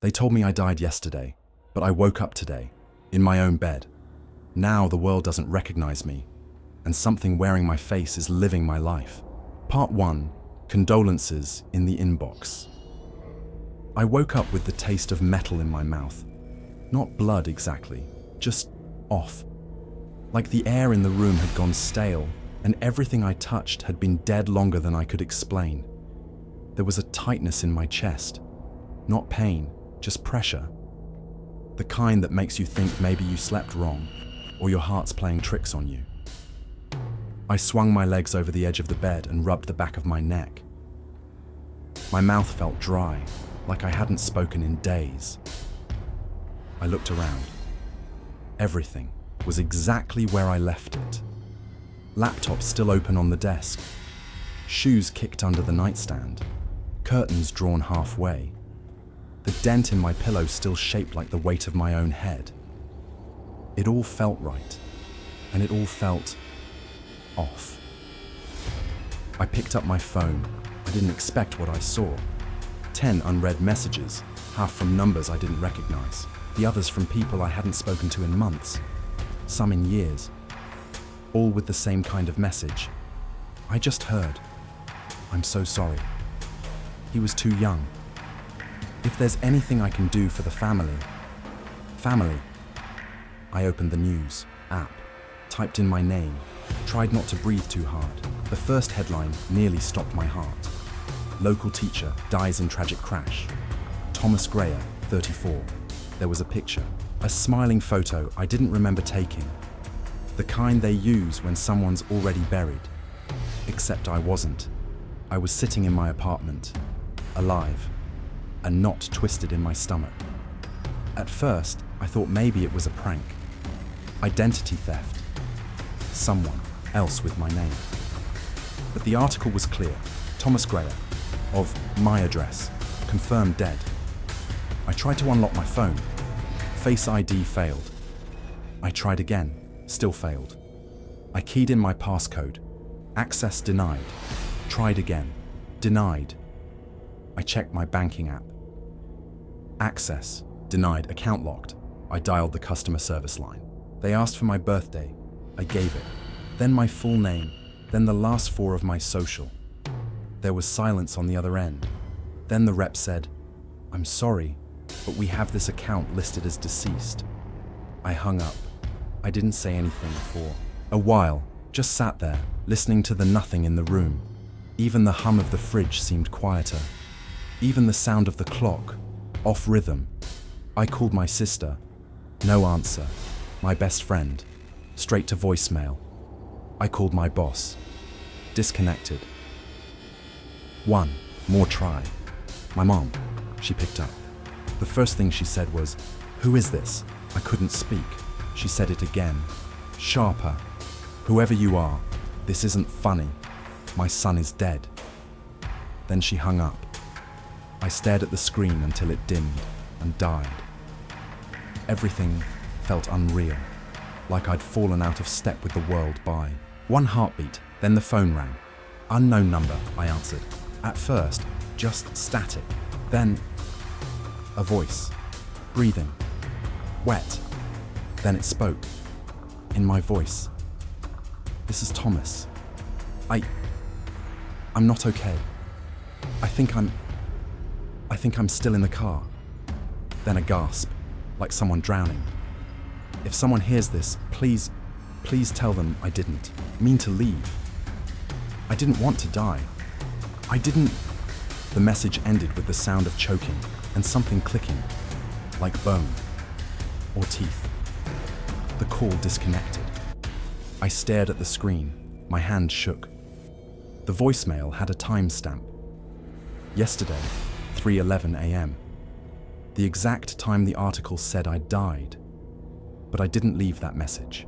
They told me I died yesterday, but I woke up today, in my own bed. Now the world doesn't recognize me, and something wearing my face is living my life. Part 1. Condolences in the inbox. I woke up with the taste of metal in my mouth. Not blood exactly, just off. Like the air in the room had gone stale, and everything I touched had been dead longer than I could explain. There was a tightness in my chest. Not pain, just pressure. The kind that makes you think maybe you slept wrong, or your heart's playing tricks on you. I swung my legs over the edge of the bed and rubbed the back of my neck. My mouth felt dry, like I hadn't spoken in days. I looked around. Everything was exactly where I left it. Laptop still open on the desk. Shoes kicked under the nightstand. Curtains drawn halfway. The dent in my pillow still shaped like the weight of my own head. It all felt right, and it all felt off. I picked up my phone. I didn't expect what I saw. 10 unread messages, half from numbers I didn't recognize, the others from people I hadn't spoken to in months, some in years, all with the same kind of message. I just heard, "I'm so sorry." He was too young. If there's anything I can do for the family. I opened the news app, typed in my name, tried not to breathe too hard. The first headline nearly stopped my heart. Local teacher dies in tragic crash. Thomas Greyer, 34. There was a picture, a smiling photo I didn't remember taking. The kind they use when someone's already buried. Except I wasn't. I was sitting in my apartment, alive, a knot twisted in my stomach. At first, I thought maybe it was a prank. Identity theft. Someone else with my name. But the article was clear. Thomas Greyer, of my address, confirmed dead. I tried to unlock my phone. Face ID failed. I tried again, still failed. I keyed in my passcode. Access denied. Tried again. Denied. I checked my banking app. Access denied, account locked. I dialed the customer service line. They asked for my birthday. I gave it. Then my full name, then the last 4 of my social. There was silence on the other end. Then the rep said, "I'm sorry, but we have this account listed as deceased." I hung up. I didn't say anything for a while, just sat there, listening to the nothing in the room. Even the hum of the fridge seemed quieter. Even the sound of the clock, off rhythm. I called my sister. No answer. My best friend. Straight to voicemail. I called my boss. Disconnected. One more try. My mom. She picked up. The first thing she said was, "Who is this?" I couldn't speak. She said it again. Sharper. "Whoever you are, this isn't funny. My son is dead." Then she hung up. I stared at the screen until it dimmed and died. Everything felt unreal, like I'd fallen out of step with the world by. One heartbeat, then the phone rang. Unknown number, I answered. At first, just static. Then, a voice, breathing, wet. Then it spoke, in my voice. "This is Thomas. I'm not okay. I think I'm still in the car." Then a gasp, like someone drowning. "If someone hears this, please tell them I didn't mean to leave. I didn't want to die. I didn't..." The message ended with the sound of choking and something clicking, like bone or teeth. The call disconnected. I stared at the screen. My hand shook. The voicemail had a timestamp. Yesterday, 3:11 a.m. The exact time the article said I died. But I didn't leave that message.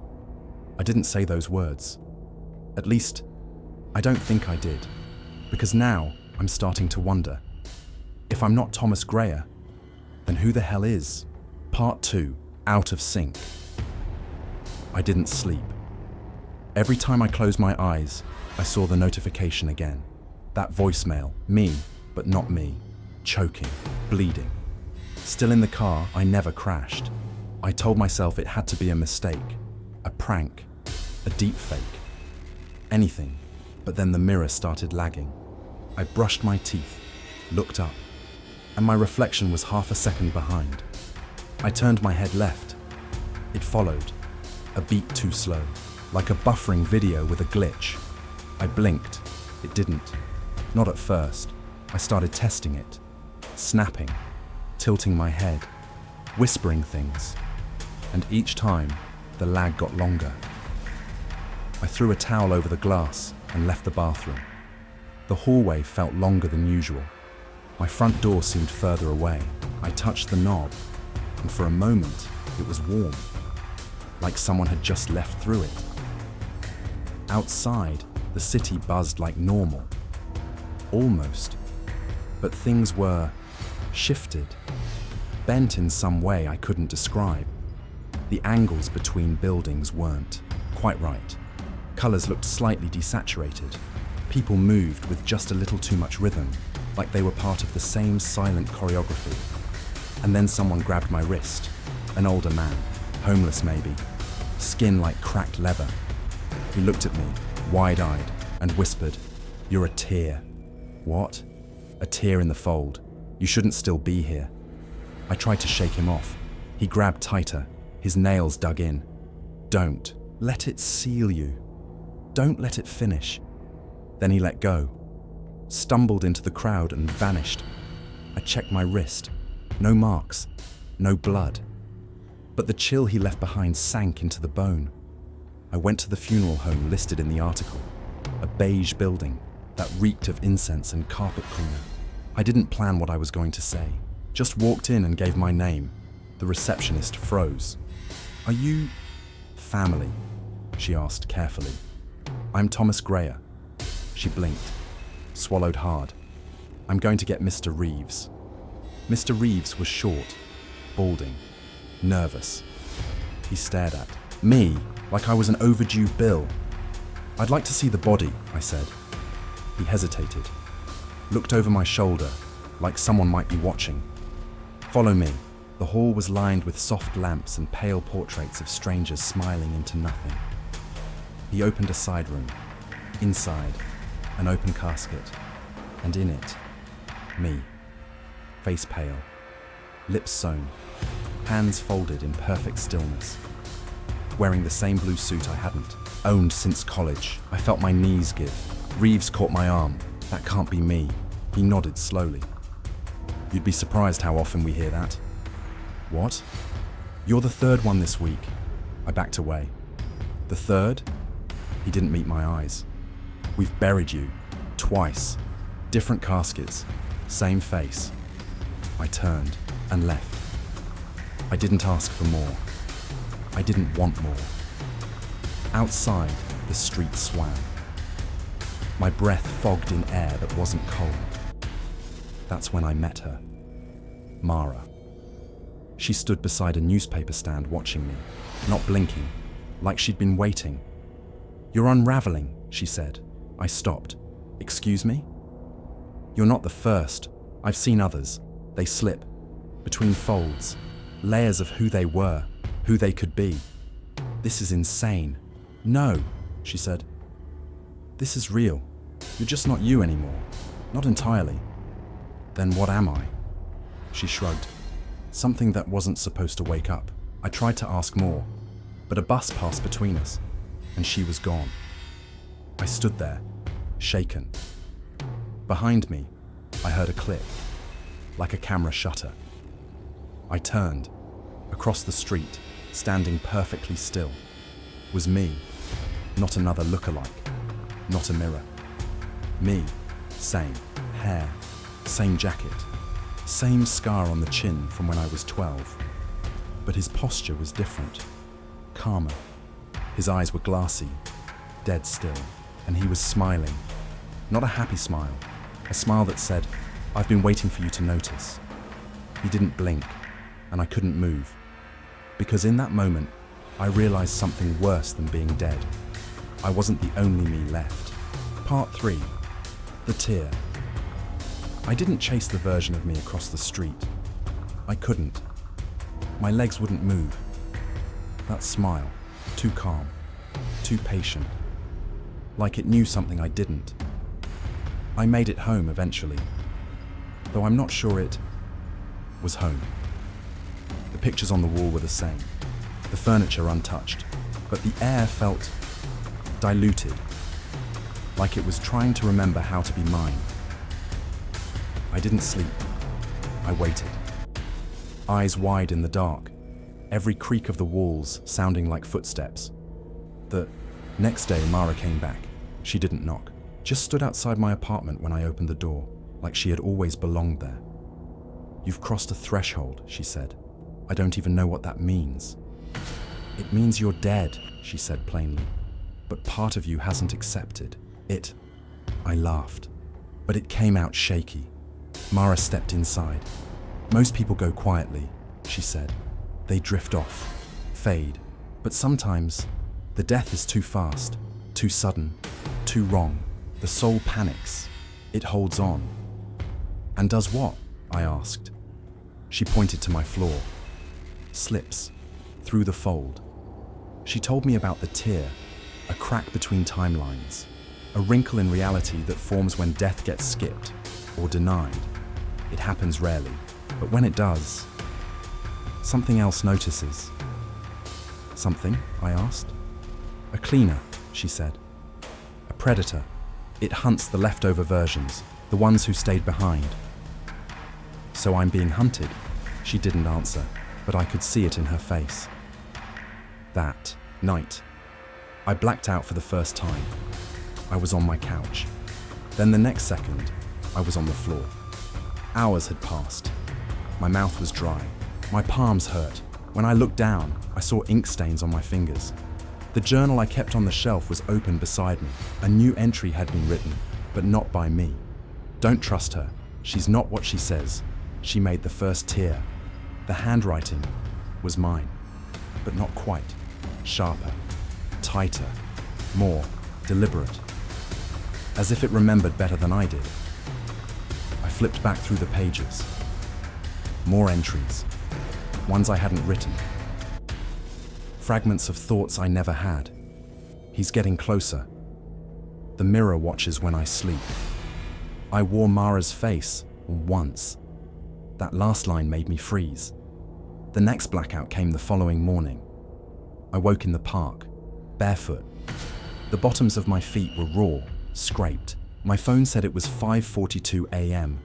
I didn't say those words. At least, I don't think I did. Because now, I'm starting to wonder. If I'm not Thomas Greyer, then who the hell is? Part 2, Out of Sync. I didn't sleep. Every time I closed my eyes, I saw the notification again. That voicemail, me, but not me, choking, bleeding. Still in the car, I never crashed. I told myself it had to be a mistake, a prank, a deep fake, anything. But then the mirror started lagging. I brushed my teeth, looked up, and my reflection was half a second behind. I turned my head left. It followed, a beat too slow, like a buffering video with a glitch. I blinked. It didn't. Not at first. I started testing it, snapping, tilting my head, whispering things, and each time, the lag got longer. I threw a towel over the glass and left the bathroom. The hallway felt longer than usual. My front door seemed further away. I touched the knob, and for a moment, it was warm, like someone had just left through it. Outside, the city buzzed like normal. Almost. But things were shifted, bent in some way I couldn't describe. The angles between buildings weren't quite right. Colors looked slightly desaturated. People moved with just a little too much rhythm, like they were part of the same silent choreography. And then someone grabbed my wrist. An older man, homeless maybe, skin like cracked leather. He looked at me, wide-eyed, and whispered, "You're a tear." What? A tear in the fold. You shouldn't still be here. I tried to shake him off. He grabbed tighter, his nails dug in. Don't let it seal you. Don't let it finish. Then he let go, stumbled into the crowd and vanished. I checked my wrist. No marks, no blood. But the chill he left behind sank into the bone. I went to the funeral home listed in the article, a beige building that reeked of incense and carpet cleaner. I didn't plan what I was going to say, just walked in and gave my name. The receptionist froze. "Are you family?" she asked carefully. "I'm Thomas Greyer." She blinked, swallowed hard. "I'm going to get Mr. Reeves." Mr. Reeves was short, balding, nervous. He stared at me like I was an overdue bill. "I'd like to see the body," I said. He hesitated, looked over my shoulder like someone might be watching. "Follow me." The hall was lined with soft lamps and pale portraits of strangers smiling into nothing. He opened a side room. Inside, an open casket, and in it, me, face pale, lips sewn, hands folded in perfect stillness, wearing the same blue suit I hadn't owned since college. I felt my knees give. Reeves caught my arm. "That can't be me." He nodded slowly. "You'd be surprised how often we hear that." "What?" "You're the third one this week." I backed away. "The third?" He didn't meet my eyes. "We've buried you. Twice. Different caskets. Same face." I turned and left. I didn't ask for more. I didn't want more. Outside, the street swam. My breath fogged in air that wasn't cold. That's when I met her. Mara. She stood beside a newspaper stand watching me, not blinking, like she'd been waiting. "You're unraveling," she said. I stopped. "Excuse me?" "You're not the first. I've seen others. They slip. Between folds. Layers of who they were, who they could be. This is insane." "No," she said. "This is real. You're just not you anymore. Not entirely." "Then what am I?" She shrugged. Something that wasn't supposed to wake up. I tried to ask more, but a bus passed between us, and she was gone. I stood there, shaken. Behind me, I heard a click, like a camera shutter. I turned. Across the street, standing perfectly still, was me, not another lookalike, not a mirror. Me, same hair, same jacket, same scar on the chin from when I was 12. But his posture was different, calmer. His eyes were glassy, dead still, and he was smiling. Not a happy smile, a smile that said, "I've been waiting for you to notice." He didn't blink, and I couldn't move. Because in that moment, I realized something worse than being dead. I wasn't the only me left. Part 3. The tear. I didn't chase the version of me across the street. I couldn't. My legs wouldn't move. That smile, too calm, too patient, like it knew something I didn't. I made it home eventually, though I'm not sure it was home. The pictures on the wall were the same, the furniture untouched, but the air felt diluted, like it was trying to remember how to be mine. I didn't sleep. I waited. Eyes wide in the dark, every creak of the walls sounding like footsteps. The next day, Mara came back. She didn't knock, just stood outside my apartment when I opened the door, like she had always belonged there. "You've crossed a threshold," she said. "I don't even know what that means." "It means you're dead," she said plainly. "But part of you hasn't accepted it." I laughed, but it came out shaky. Mara stepped inside. "Most people go quietly," she said. "They drift off, fade. But sometimes the death is too fast, too sudden, too wrong. The soul panics. It holds on." "And does what?" I asked. She pointed to my floor. "Slips through the fold." She told me about the tear, a crack between timelines, a wrinkle in reality that forms when death gets skipped or denied. It happens rarely, but when it does, something else notices. "Something?" I asked. "A cleaner," she said. "A predator. It hunts the leftover versions, the ones who stayed behind." "So I'm being hunted?" She didn't answer, but I could see it in her face. That night, I blacked out for the first time. I was on my couch. Then the next second, I was on the floor. Hours had passed. My mouth was dry. My palms hurt. When I looked down, I saw ink stains on my fingers. The journal I kept on the shelf was open beside me. A new entry had been written, but not by me. "Don't trust her. She's not what she says. She made the first tear." The handwriting was mine, but not quite. Sharper, tighter, more deliberate. As if it remembered better than I did. I flipped back through the pages. More entries, ones I hadn't written. Fragments of thoughts I never had. "He's getting closer. The mirror watches when I sleep. I wore Mara's face once." That last line made me freeze. The next blackout came the following morning. I woke in the park, barefoot. The bottoms of my feet were raw, scraped. My phone said it was 5:42 a.m.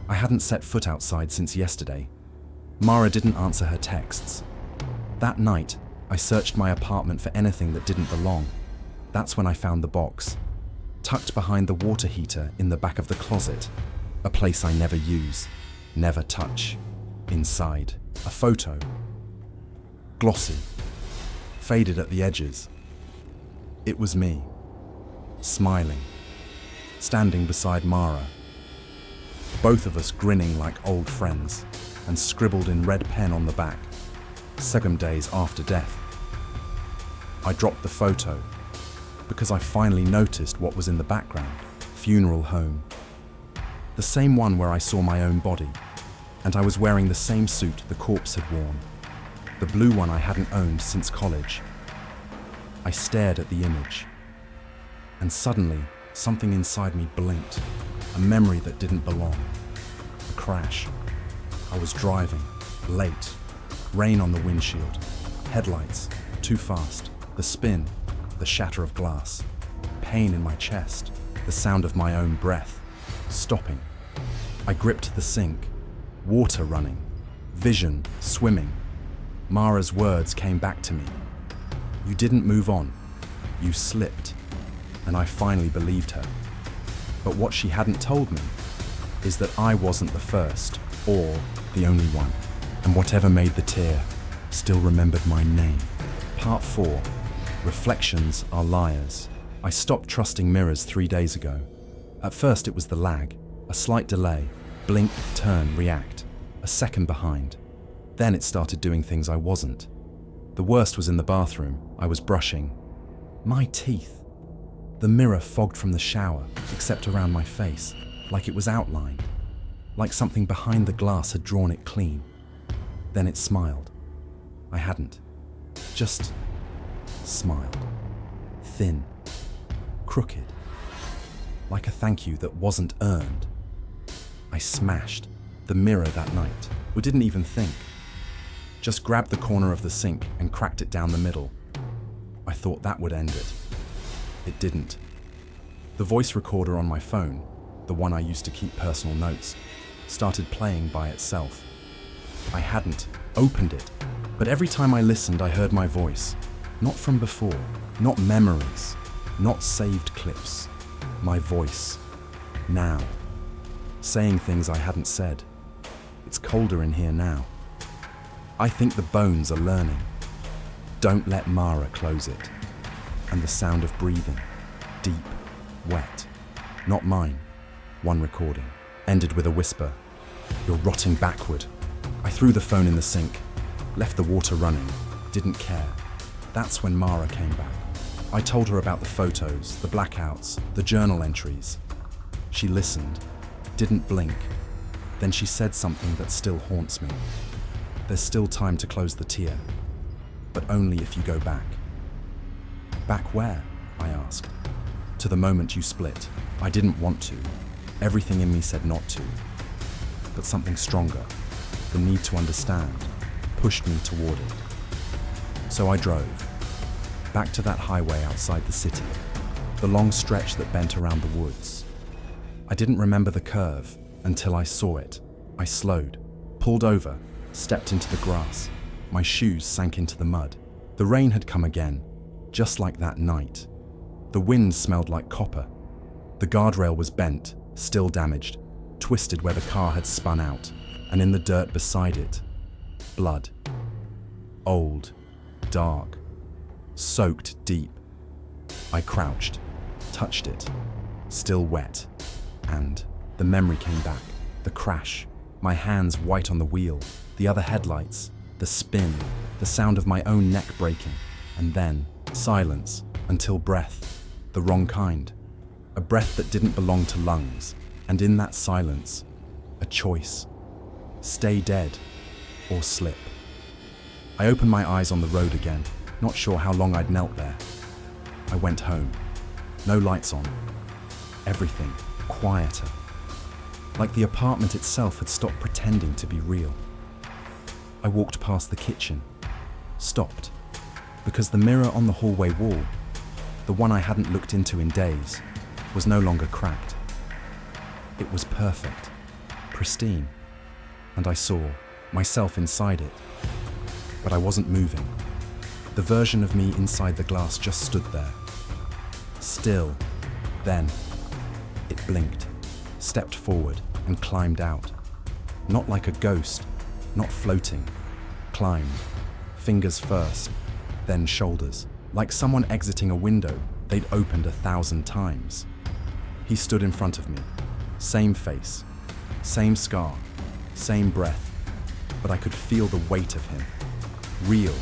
I hadn't set foot outside since yesterday. Mara didn't answer her texts. That night, I searched my apartment for anything that didn't belong. That's when I found the box, tucked behind the water heater in the back of the closet, a place I never use, never touch. Inside, a photo. Glossy, faded at the edges. It was me, smiling, standing beside Mara. Both of us grinning like old friends, and scribbled in red pen on the back, 7 days after death. I dropped the photo because I finally noticed what was in the background. Funeral home. The same one where I saw my own body, and I was wearing the same suit the corpse had worn, the blue one I hadn't owned since college. I stared at the image, and suddenly something inside me blinked, a memory that didn't belong. A crash. I was driving, late, rain on the windshield, headlights, too fast, the spin, the shatter of glass, pain in my chest, the sound of my own breath, stopping. I gripped the sink, water running, vision swimming. Mara's words came back to me. "You didn't move on, you slipped," and I finally believed her. But what she hadn't told me is that I wasn't the first or the only one, and whatever made the tear still remembered my name. Part 4. Reflections are liars. I stopped trusting mirrors 3 days ago. At first it was the lag, a slight delay, blink, turn, react, a second behind. Then it started doing things I wasn't. The worst was in the bathroom. I was brushing my teeth. The mirror fogged from the shower, except around my face, like it was outlined, like something behind the glass had drawn it clean. Then it smiled. I hadn't. Just smiled. Thin. Crooked. Like a thank you that wasn't earned. I smashed the mirror that night. We didn't even think. Just grabbed the corner of the sink and cracked it down the middle. I thought that would end it. It didn't. The voice recorder on my phone, the one I used to keep personal notes, started playing by itself. I hadn't opened it, but every time I listened, I heard my voice. Not from before, not memories, not saved clips. My voice. Now. Saying things I hadn't said. It's colder in here now. I think the bones are learning. Don't let Mara close it. And the sound of breathing. Deep. Wet. Not mine. One recording. Ended with a whisper. You're rotting backward. I threw the phone in the sink. Left the water running. Didn't care. That's when Mara came back. I told her about the photos, the blackouts, the journal entries. She listened. Didn't blink. Then she said something that still haunts me. There's still time to close the tier. But only if you go back. Back where? I asked. To the moment you split. I didn't want to. Everything in me said not to. But something stronger, the need to understand, pushed me toward it. So I drove. Back to that highway outside the city. The long stretch that bent around the woods. I didn't remember the curve until I saw it. I slowed, pulled over, stepped into the grass. My shoes sank into the mud. The rain had come again, just like that night. The wind smelled like copper. The guardrail was bent, still damaged, twisted where the car had spun out, and in the dirt beside it, blood. Old, dark, soaked deep. I crouched, touched it, still wet, and the memory came back. The crash, my hands white on the wheel, the other headlights, the spin, the sound of my own neck breaking, and then silence until breath, the wrong kind. A breath that didn't belong to lungs, and in that silence, a choice. Stay dead or slip. I opened my eyes on the road again, not sure how long I'd knelt there. I went home. No lights on. Everything quieter. Like the apartment itself had stopped pretending to be real. I walked past the kitchen, stopped, because the mirror on the hallway wall, the one I hadn't looked into in days, was no longer cracked. It was perfect, pristine, and I saw myself inside it. But I wasn't moving. The version of me inside the glass just stood there. Still. Then, it blinked, stepped forward, and climbed out. Not like a ghost, not floating. Climbed, fingers first, then shoulders. Like someone exiting a window they'd opened 1,000 times. He stood in front of me. Same face, same scar, same breath, but I could feel the weight of him. Real,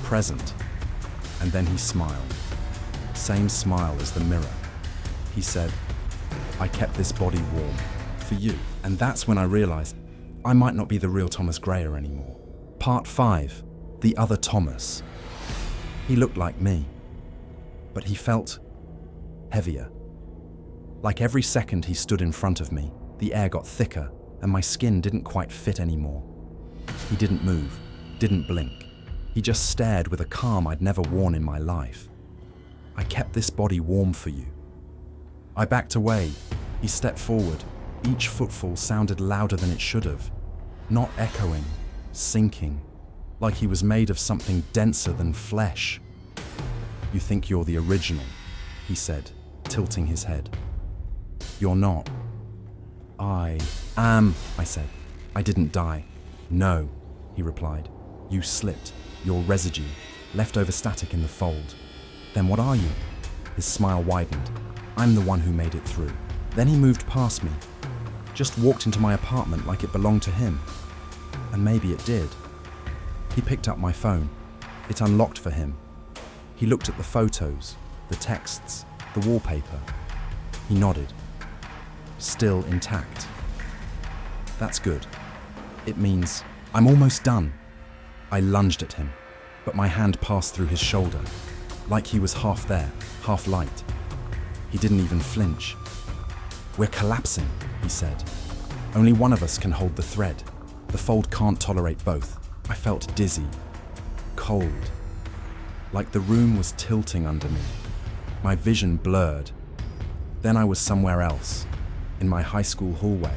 present, and then he smiled. Same smile as the mirror. He said, I kept this body warm for you. And that's when I realized I might not be the real Thomas Greyer anymore. Part 5, the other Thomas. He looked like me, but he felt heavier. Like every second he stood in front of me, the air got thicker and my skin didn't quite fit anymore. He didn't move, didn't blink. He just stared with a calm I'd never worn in my life. I kept this body warm for you. I backed away. He stepped forward. Each footfall sounded louder than it should have. Not echoing, sinking, like he was made of something denser than flesh. You think you're the original, he said, tilting his head. You're not. I am, I said. I didn't die. No, he replied. You slipped, your residue, leftover static in the fold. Then what are you? His smile widened. I'm the one who made it through. Then he moved past me, just walked into my apartment like it belonged to him. And maybe it did. He picked up my phone. It unlocked for him. He looked at the photos, the texts, the wallpaper. He nodded. Still intact. That's good. It means I'm almost done. I lunged at him, but my hand passed through his shoulder, like he was half there, half light. He didn't even flinch. We're collapsing, he said. Only one of us can hold the thread. The fold can't tolerate both. I felt dizzy, cold, like the room was tilting under me. My vision blurred. Then I was somewhere else, in my high school hallway,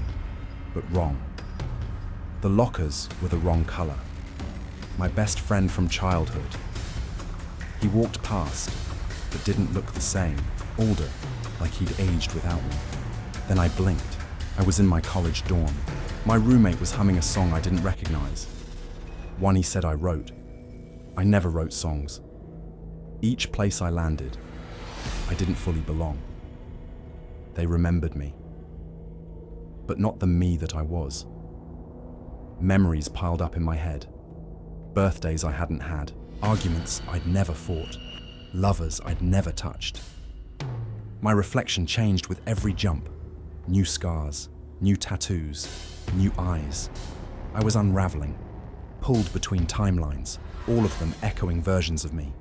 but wrong. The lockers were the wrong color. My best friend from childhood. He walked past, but didn't look the same, older, like he'd aged without me. Then I blinked. I was in my college dorm. My roommate was humming a song I didn't recognize. One he said I wrote. I never wrote songs. Each place I landed, I didn't fully belong. They remembered me, but not the me that I was. Memories piled up in my head. Birthdays I hadn't had, arguments I'd never fought, lovers I'd never touched. My reflection changed with every jump. New scars, new tattoos, new eyes. I was unraveling, pulled between timelines, all of them echoing versions of me.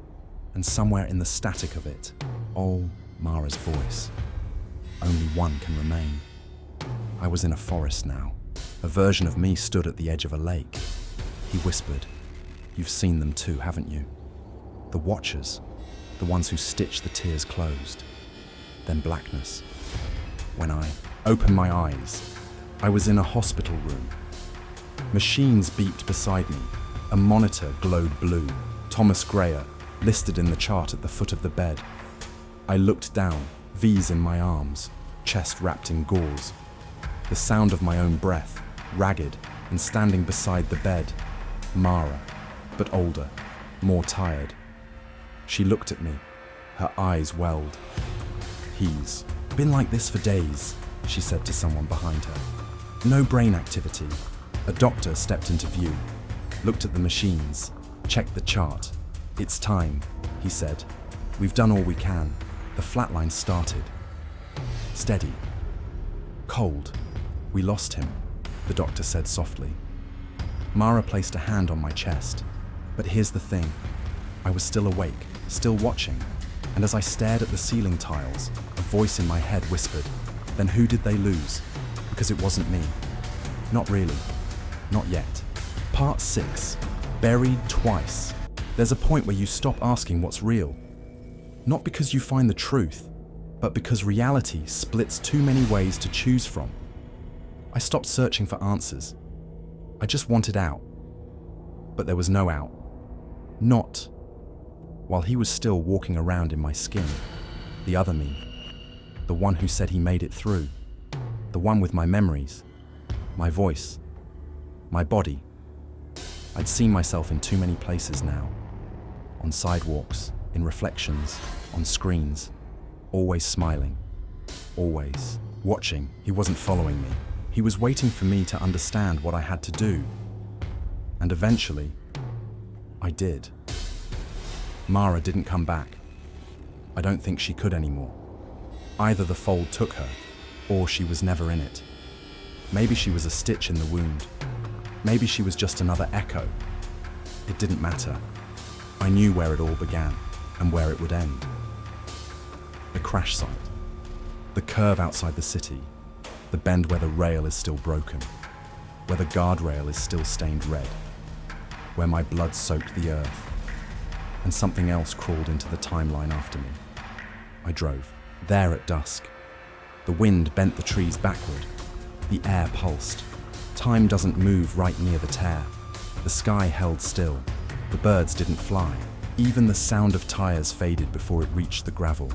And somewhere in the static of it, oh, Mara's voice. Only one can remain. I was in a forest now. A version of me stood at the edge of a lake. He whispered, "You've seen them too, haven't you? The watchers, the ones who stitch the tears closed." Then blackness. When I opened my eyes, I was in a hospital room. Machines beeped beside me. A monitor glowed blue. Thomas Grayer listed in the chart at the foot of the bed. I looked down, V's in my arms, chest wrapped in gauze. The sound of my own breath, ragged and standing beside the bed. Mara, but older, more tired. She looked at me, her eyes welled. "He's been like this for days," she said to someone behind her. "No brain activity." A doctor stepped into view, looked at the machines, checked the chart. "It's time," he said. "We've done all we can." The flatline started. Steady. Cold. "We lost him," the doctor said softly. Mara placed a hand on my chest. But here's the thing. I was still awake, still watching, and as I stared at the ceiling tiles, a voice in my head whispered, "Then who did they lose? Because it wasn't me." Not really. Not yet. Part 6. Buried twice. There's a point where you stop asking what's real. Not because you find the truth, but because reality splits too many ways to choose from. I stopped searching for answers. I just wanted out. But there was no out. Not while he was still walking around in my skin. The other me. The one who said he made it through. The one with my memories. My voice. My body. I'd seen myself in too many places now. On sidewalks, in reflections, on screens. Always smiling. Always watching. He wasn't following me. He was waiting for me to understand what I had to do. And eventually, I did. Mara didn't come back. I don't think she could anymore. Either the fold took her, or she was never in it. Maybe she was a stitch in the wound. Maybe she was just another echo. It didn't matter. I knew where it all began and where it would end. The crash site. The curve outside the city. The bend where the rail is still broken. Where the guardrail is still stained red. Where my blood soaked the earth. And something else crawled into the timeline after me. I drove. There at dusk. The wind bent the trees backward. The air pulsed. Time doesn't move right near the tear. The sky held still. The birds didn't fly. Even the sound of tires faded before it reached the gravel.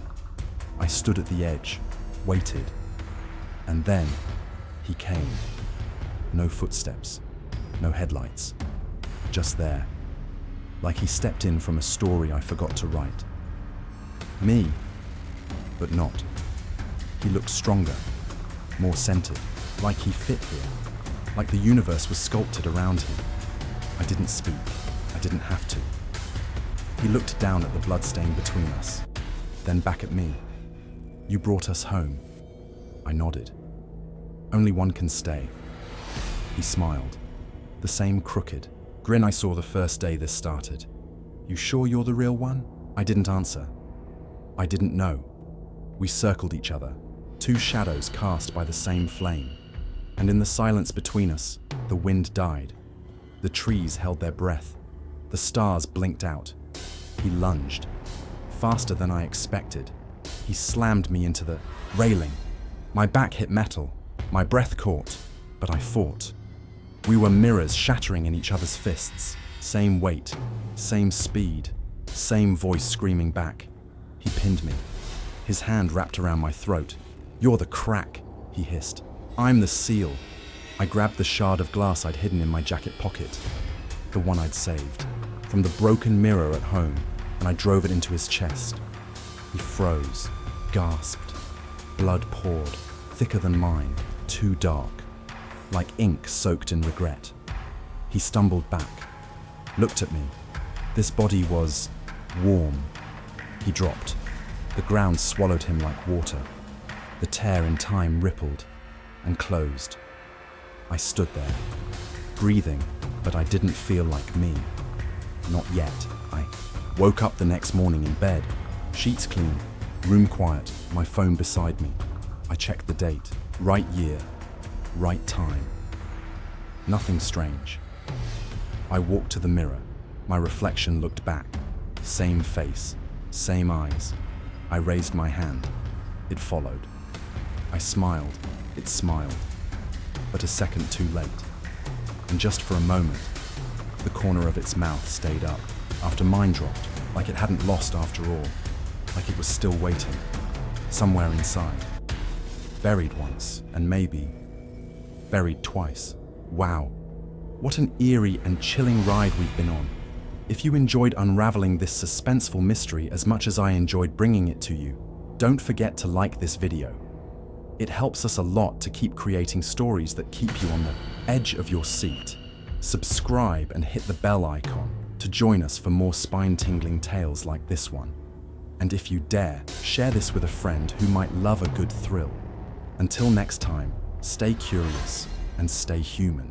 I stood at the edge, waited. And then he came. No footsteps, no headlights. Just there. Like he stepped in from a story I forgot to write. Me, but not. He looked stronger, more centered, like he fit here, like the universe was sculpted around him. I didn't speak. I didn't have to. He looked down at the bloodstain between us, then back at me. "You brought us home." I nodded. "Only one can stay." He smiled. The same crooked grin I saw the first day this started. "You sure you're the real one?" I didn't answer. I didn't know. We circled each other, two shadows cast by the same flame. And in the silence between us, the wind died. The trees held their breath. The stars blinked out. He lunged. Faster than I expected. He slammed me into the railing. My back hit metal. My breath caught, but I fought. We were mirrors shattering in each other's fists. Same weight, same speed, same voice screaming back. He pinned me. His hand wrapped around my throat. "You're the crack," he hissed. "I'm the seal." I grabbed the shard of glass I'd hidden in my jacket pocket, the one I'd saved, from the broken mirror at home, and I drove it into his chest. He froze, gasped. Blood poured, thicker than mine, too dark, like ink soaked in regret. He stumbled back, looked at me. This body was warm. He dropped. The ground swallowed him like water. The tear in time rippled and closed. I stood there, breathing, but I didn't feel like me. Not yet. I woke up the next morning in bed, sheets clean, room quiet, my phone beside me. I checked the date, right year, right time. Nothing strange. I walked to the mirror. My reflection looked back. Same face, same eyes. I raised my hand. It followed. I smiled. It smiled. But a second too late. And just for a moment, the corner of its mouth stayed up, after mine dropped, like it hadn't lost after all, like it was still waiting, somewhere inside. Buried once, and maybe buried twice. Wow, what an eerie and chilling ride we've been on. If you enjoyed unraveling this suspenseful mystery as much as I enjoyed bringing it to you, don't forget to like this video. It helps us a lot to keep creating stories that keep you on the edge of your seat. Subscribe and hit the bell icon to join us for more spine-tingling tales like this one. And if you dare, share this with a friend who might love a good thrill. Until next time, stay curious and stay human.